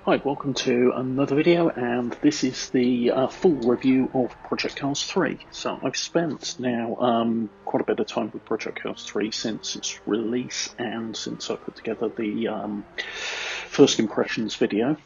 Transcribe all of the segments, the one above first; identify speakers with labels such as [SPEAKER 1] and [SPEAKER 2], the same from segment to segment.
[SPEAKER 1] Hi, welcome to another video, and this is the full review of Project Cars 3. So I've spent now quite a bit of time with Project Cars 3 since its release and since I put together the first impressions video.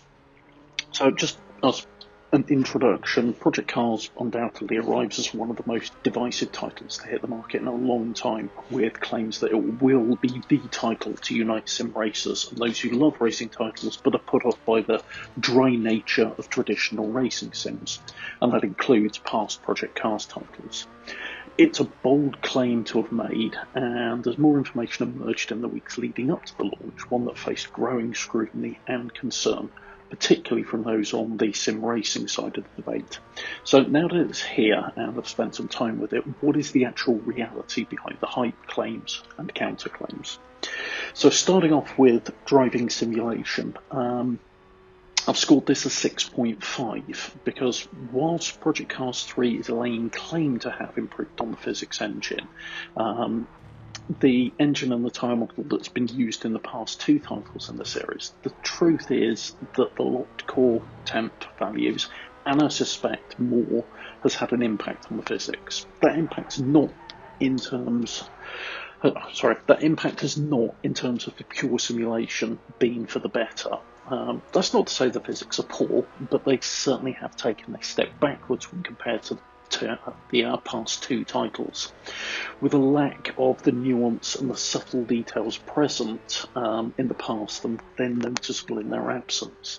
[SPEAKER 1] So just as an introduction, Project Cars undoubtedly arrives as one of the most divisive titles to hit the market in a long time, with claims that it will be the title to unite sim racers and those who love racing titles but are put off by the dry nature of traditional racing sims, and that includes past Project Cars titles. It's a bold claim to have made, and as more information emerged in the weeks leading up to the launch, one that faced growing scrutiny and concern, particularly from those on the sim racing side of the debate. So now that it's here and I've spent some time with it, what is the actual reality behind the hype claims and counterclaims? So starting off with driving simulation, I've scored this a 6.5 because whilst Project Cars 3 is laying claim to have improved on the physics engine, the engine and the tyre model that's been used in the past two titles in the series, the truth is that the locked core temp values, and I suspect more, has had an impact on the physics. That impact has not in terms of the pure simulation been for the better. That's not to say the physics are poor, but they certainly have taken a step backwards when compared to the past two titles, with a lack of the nuance and the subtle details present in the past and then noticeable in their absence.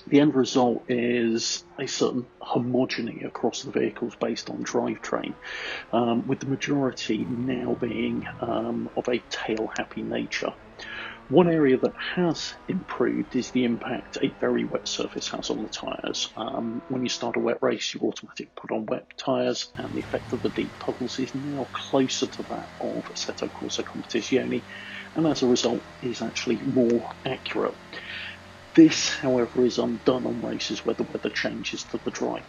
[SPEAKER 1] The end result is a certain homogeny across the vehicles based on drivetrain, with the majority now being of a tail-happy nature. One area that has improved is the impact a very wet surface has on the tyres. When you start a wet race, you automatically put on wet tyres, and the effect of the deep puddles is now closer to that of Assetto Corsa Competizione, and as a result is actually more accurate. This, however, is undone on races where the weather changes to the dry.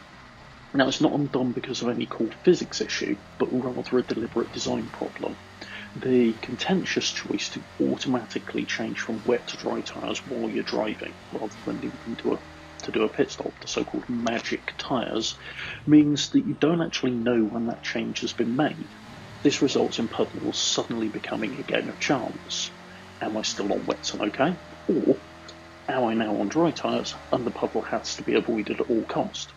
[SPEAKER 1] Now, it's not undone because of any core physics issue, but rather a deliberate design problem. The contentious choice to automatically change from wet to dry tyres while you're driving, rather than needing to do a pit stop, the so-called magic tyres, means that you don't actually know when that change has been made. This results in puddles suddenly becoming a game of chance. Am I still on wets and okay? Or am I now on dry tyres and the puddle has to be avoided at all cost?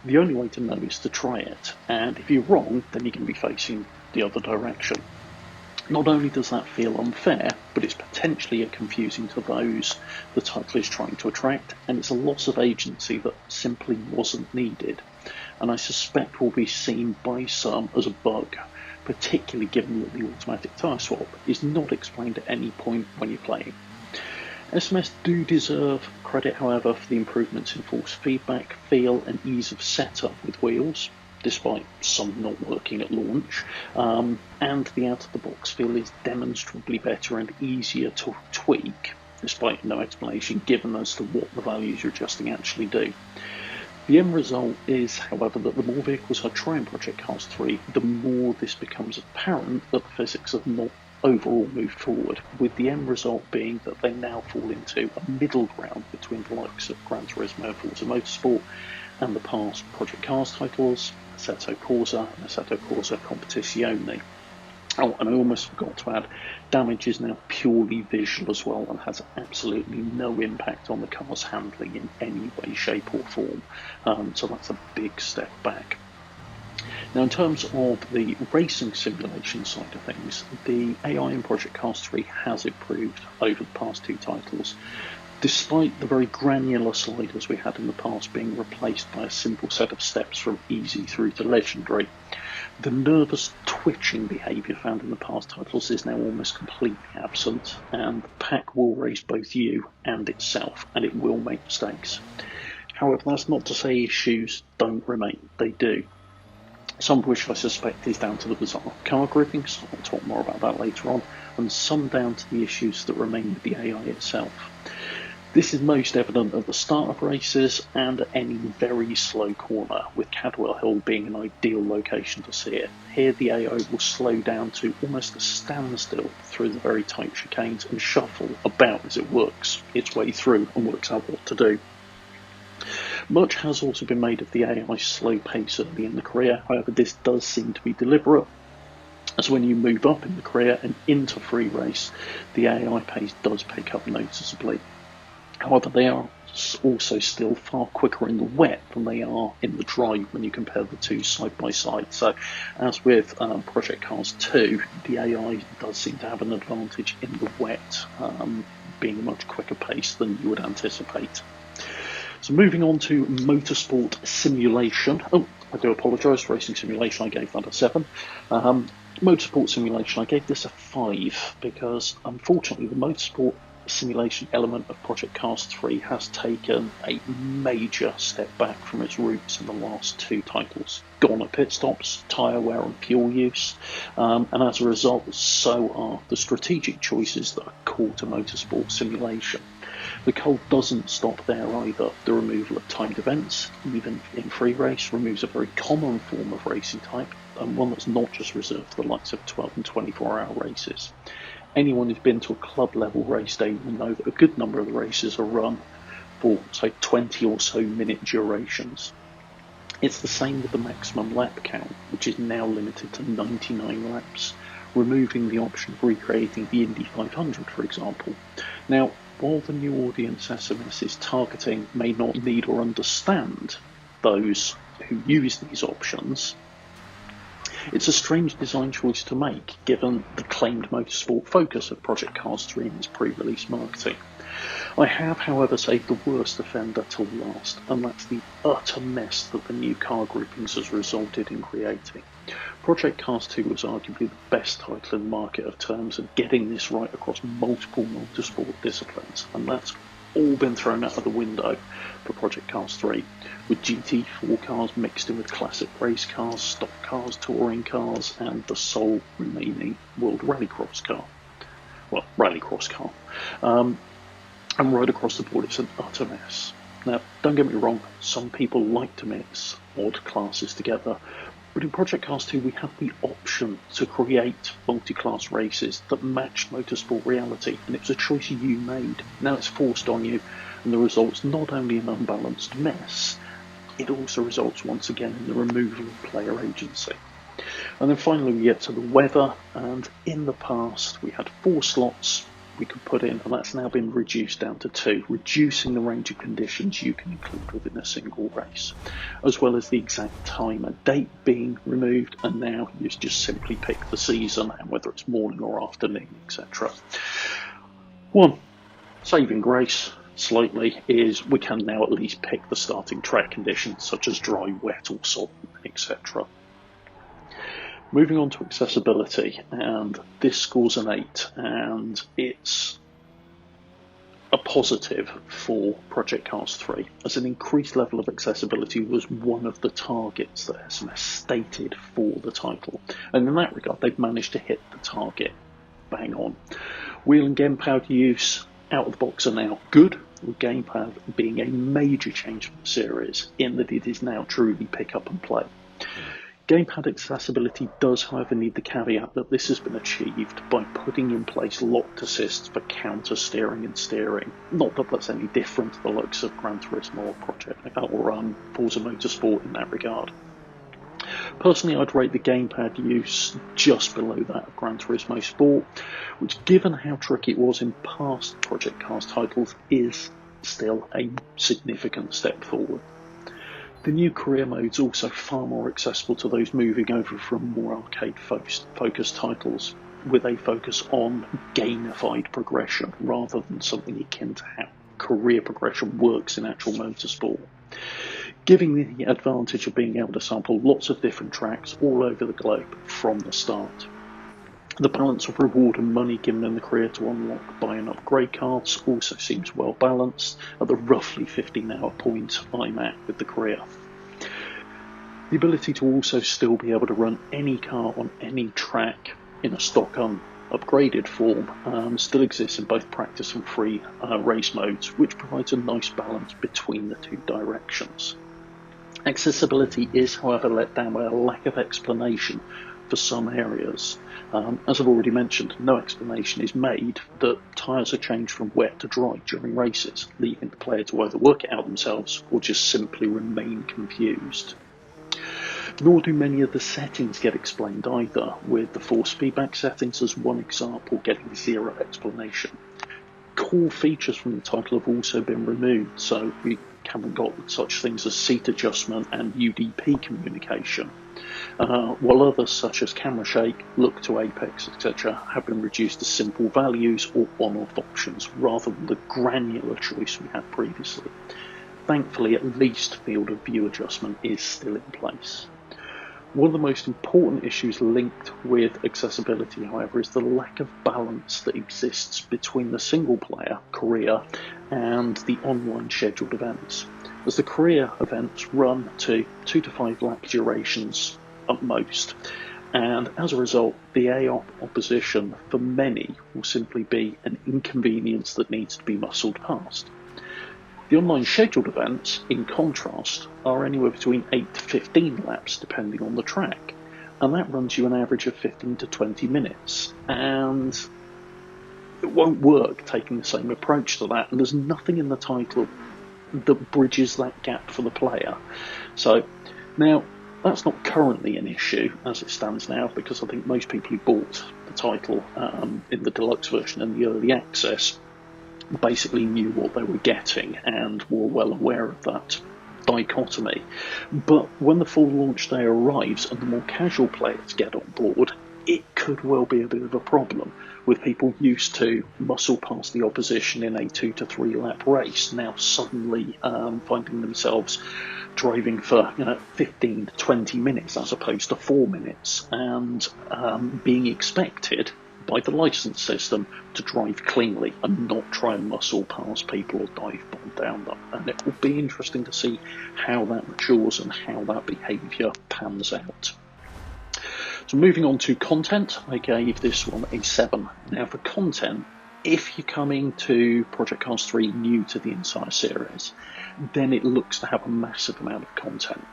[SPEAKER 1] The only way to know is to try it, and if you're wrong, then you can be facing the other direction. Not only does that feel unfair, but it's potentially confusing to those the title is trying to attract, and it's a loss of agency that simply wasn't needed, and I suspect will be seen by some as a bug, particularly given that the automatic tyre swap is not explained at any point when you're playing. SMS do deserve credit, however, for the improvements in force feedback, feel and ease of setup with wheels, despite some not working at launch, and the out-of-the-box feel is demonstrably better and easier to tweak, despite no explanation given as to what the values you're adjusting actually do. The end result is, however, that the more vehicles I try in Project Cars 3, the more this becomes apparent that the physics have not overall moved forward, with the end result being that they now fall into a middle ground between the likes of Gran Turismo and Forza Motorsport and the past Project Cars titles, Assetto Corsa and Assetto Corsa Competizione. Oh, and I almost forgot to add, damage is now purely visual as well and has absolutely no impact on the car's handling in any way, shape or form, so that's a big step back. Now, in terms of the racing simulation side of things, the AI in Project Cars 3 has improved over the past two titles, despite the very granular sliders we had in the past being replaced by a simple set of steps from easy through to legendary. The nervous twitching behaviour found in the past titles is now almost completely absent, and the pack will race both you and itself, and it will make mistakes. However, that's not to say issues don't remain, they do. Some of which I suspect is down to the bizarre car grouping, so I'll talk more about that later on, and some down to the issues that remain with the AI itself. This is most evident at the start of races and at any very slow corner, with Cadwell Hill being an ideal location to see it. Here the AI will slow down to almost a standstill through the very tight chicanes and shuffle about as it works its way through and works out what to do. Much has also been made of the AI's slow pace early in the career, however this does seem to be deliberate, as when you move up in the career and into free race, the AI pace does pick up noticeably. However, they are also still far quicker in the wet than they are in the dry when you compare the two side by side. So, as with Project Cars 2, the AI does seem to have an advantage in the wet, being a much quicker pace than you would anticipate. So moving on to Motorsport Simulation. Oh, I do apologise, Racing Simulation I gave that a 7. Motorsport Simulation I gave this a 5 because unfortunately the Motorsport Simulation element of Project Cars 3 has taken a major step back from its roots in the last two titles. Gone are pit stops, tyre wear and fuel use, and as a result so are the strategic choices that are core to Motorsport Simulation. The code doesn't stop there either. The removal of timed events, even in free race, removes a very common form of racing type, and one that's not just reserved for the likes of 12 and 24-hour races. Anyone who's been to a club level race day will know that a good number of the races are run for, say, 20 or so minute durations. It's the same with the maximum lap count, which is now limited to 99 laps, removing the option of recreating the Indy 500, for example. Now, while the new audience SMS is targeting may not need or understand those who use these options, it's a strange design choice to make, given the claimed motorsport focus of Project Cars 3 in its pre-release marketing. I have, however, saved the worst offender till last, and that's the utter mess that the new car groupings has resulted in creating. Project Cars 2 was arguably the best title in the market of terms of getting this right across multiple motorsport disciplines, and that's all been thrown out of the window for Project Cars 3, with GT4 cars mixed in with classic race cars, stock cars, touring cars, and the sole remaining World Rallycross car. Well, Rallycross car. And right across the board, it's an utter mess. Now, don't get me wrong, some people like to mix odd classes together, but in Project Cars 2 we have the option to create multi-class races that match motorsport reality, and it was a choice you made. Now it's forced on you, and the result's not only an unbalanced mess, it also results once again in the removal of player agency. And then finally we get to the weather, and in the past we had 4 slots we could put in, and that's now been reduced down to 2, reducing the range of conditions you can include within a single race, as well as the exact time and date being removed, and now you just simply pick the season and whether it's morning or afternoon, etc. One saving grace slightly is we can now at least pick the starting track conditions such as dry, wet or salt, etc. Moving on to accessibility, and this scores an 8, and it's a positive for Project Cars 3, as an increased level of accessibility was one of the targets that SMS stated for the title, and in that regard they've managed to hit the target bang on. Wheel and gamepad use out of the box are now good, with gamepad being a major change for the series in that it is now truly pick up and play. Gamepad accessibility does, however, need the caveat that this has been achieved by putting in place locked assists for counter steering and steering. Not that that's any different to the likes of Gran Turismo or Forza Motorsport in that regard. Personally, I'd rate the gamepad use just below that of Gran Turismo Sport, which, given how tricky it was in past Project Cars titles, is still a significant step forward. The new career mode's also far more accessible to those moving over from more arcade-focused titles, with a focus on gamified progression rather than something akin to how career progression works in actual motorsport, giving the advantage of being able to sample lots of different tracks all over the globe from the start. The balance of reward and money given in the career to unlock, buy and upgrade cards also seems well balanced at the roughly 15-hour point I'm at with the career. The ability to also still be able to run any car on any track in a stock upgraded form still exists in both practice and free race modes, which provides a nice balance between the two directions. Accessibility is, however, let down by a lack of explanation for some areas. As I've already mentioned, no explanation is made that tyres are changed from wet to dry during races, leaving the player to either work it out themselves or just simply remain confused. Nor do many of the settings get explained either, with the force feedback settings as one example getting zero explanation. Core features from the title have also been removed, so we haven't got such things as seat adjustment and UDP communication, while others such as camera shake, look to apex, etc. have been reduced to simple values or on-off options rather than the granular choice we had previously. Thankfully, at least field of view adjustment is still in place. One of the most important issues linked with accessibility, however, is the lack of balance that exists between the single-player career and the online scheduled events, as the career events run to 2 to 5 lap durations at most, and as a result, the AOP opposition for many will simply be an inconvenience that needs to be muscled past. The online scheduled events, in contrast, are anywhere between 8 to 15 laps depending on the track, and that runs you an average of 15 to 20 minutes, and it won't work taking the same approach to that, and there's nothing in the title that bridges that gap for the player. So, now, that's not currently an issue as it stands now, because I think most people who bought the title in the deluxe version and the early access basically knew what they were getting and were well aware of that dichotomy. But when the full launch day arrives and the more casual players get on board, it could well be a bit of a problem, with people used to muscle past the opposition in a 2 to 3 lap race now suddenly finding themselves driving for 15 to 20 minutes as opposed to 4 minutes, and being expected by the license system to drive cleanly and not try and muscle past people or dive bomb down them. And it will be interesting to see how that matures and how that behaviour pans out. So moving on to content, I gave this one a 7. Now for content, if you're coming to Project Cars 3 new to the entire series, then it looks to have a massive amount of content.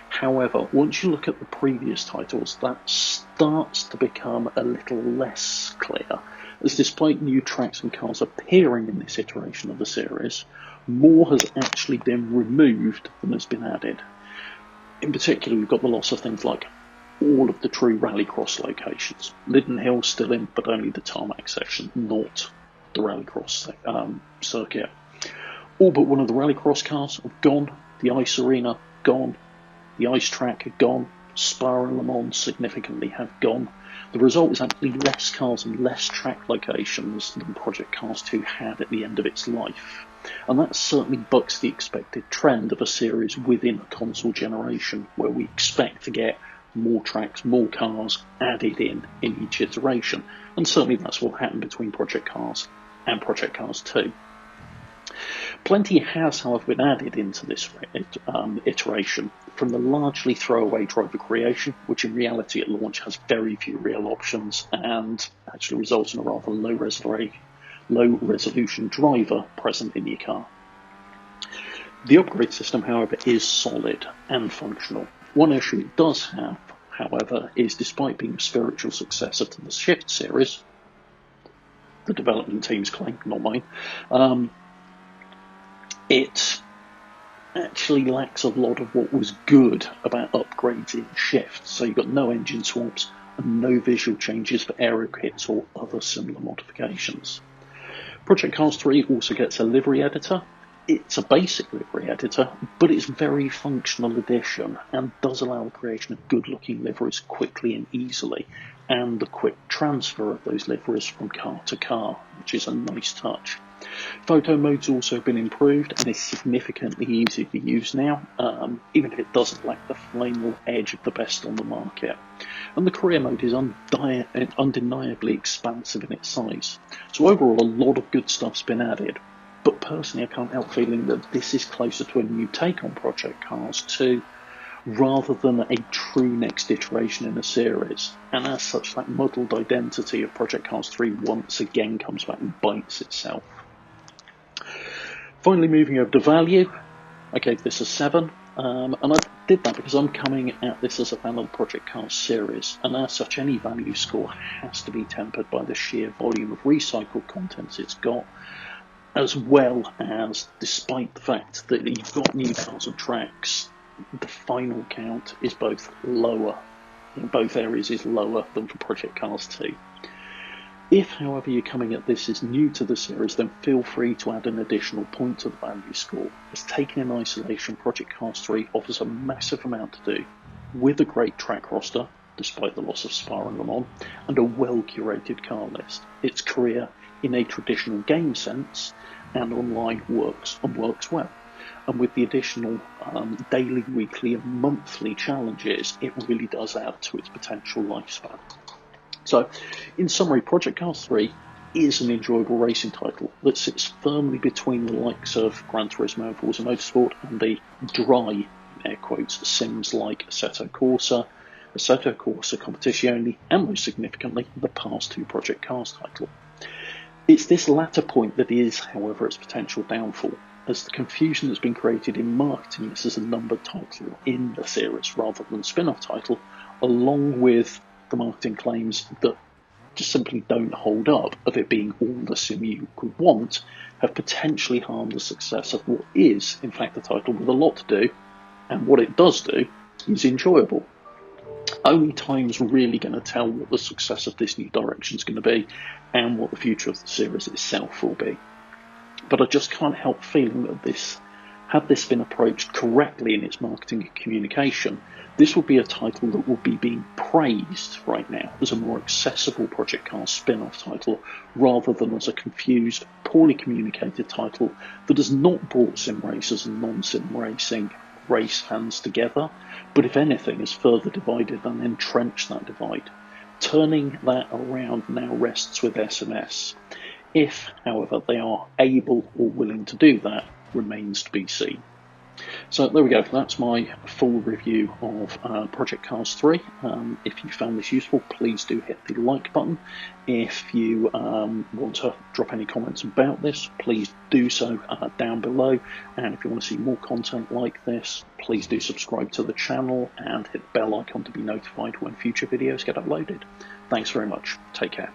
[SPEAKER 1] However, once you look at the previous titles, that starts to become a little less clear, as despite new tracks and cars appearing in this iteration of the series, more has actually been removed than has been added. In particular, we've got the loss of things like all of the true rallycross locations. Linden Hill's still in, but only the tarmac section, not the rallycross circuit. All but one of the rallycross cars have gone, the ice arena gone, the ice track had gone, Spa and Le Mans significantly have gone. The result is actually less cars and less track locations than Project Cars 2 had at the end of its life. And that certainly bucks the expected trend of a series within a console generation, where we expect to get more tracks, more cars added in each iteration. And certainly that's what happened between Project Cars and Project Cars 2. Plenty has, however, been added into this iteration, from the largely throwaway driver creation, which in reality at launch has very few real options and actually results in a rather low resolution driver present in your car. The upgrade system, however, is solid and functional. One issue it does have, however, is despite being a spiritual successor to the Shift series, the development team's claim, not mine, it actually lacks a lot of what was good about upgrades in Shift. So you've got no engine swaps and no visual changes for aero kits or other similar modifications. Project Cars 3 also gets a livery editor. It's a basic livery editor, but it's a very functional addition and does allow the creation of good-looking liveries quickly and easily, and the quick transfer of those liveries from car to car, which is a nice touch. Photo mode's also been improved and is significantly easier to use now, even if it doesn't lack the final edge of the best on the market. And the career mode is undeniably expansive in its size. So overall, a lot of good stuff's been added, but personally I can't help feeling that this is closer to a new take on Project Cars 2 rather than a true next iteration in a series. And as such, that muddled identity of Project Cars 3 once again comes back and bites itself. Finally, moving over to value, I gave this a 7, and I did that because I'm coming at this as a fan of the Project Cars series, and as such, any value score has to be tempered by the sheer volume of recycled content it's got, as well as, despite the fact that you've got new cars and tracks, the final count is both lower, in both areas is lower than for Project Cars 2. If, however, you're coming at this as new to the series, then feel free to add an additional point to the value score, as taken in isolation, Project Cars 3 offers a massive amount to do, with a great track roster, despite the loss of Spa and Le Mans, and a well-curated car list. Its career, in a traditional game sense, and online works well. And with the additional daily, weekly and monthly challenges, it really does add to its potential lifespan. So, in summary, Project Cars 3 is an enjoyable racing title that sits firmly between the likes of Gran Turismo and Forza Motorsport and the dry, air quotes, sims like Assetto Corsa Competizione, and most significantly, the past 2 Project Cars title. It's this latter point that is, however, its potential downfall, as the confusion that's been created in marketing this as a numbered title in the series rather than spin-off title, along with the marketing claims that just simply don't hold up, of it being all the sim you could want, have potentially harmed the success of what is, in fact, a title with a lot to do, and what it does do is enjoyable. Only time's really going to tell what the success of this new direction is going to be, and what the future of the series itself will be. But I just can't help feeling that had this been approached correctly in its marketing and communication, this would be a title that would be being praised right now as a more accessible Project Cars spin-off title, rather than as a confused, poorly communicated title that has not brought sim racers and non-sim racing race fans together, but if anything has further divided and entrenched that divide. Turning that around now rests with SMS. If, however, they are able or willing to do that, remains to be seen. So there we go, that's my full review of Project Cars 3. If you found this useful, please do hit the like button. If you want to drop any comments about this, please do so down below. And if you want to see more content like this, please do subscribe to the channel and hit the bell icon to be notified when future videos get uploaded. Thanks very much. Take care.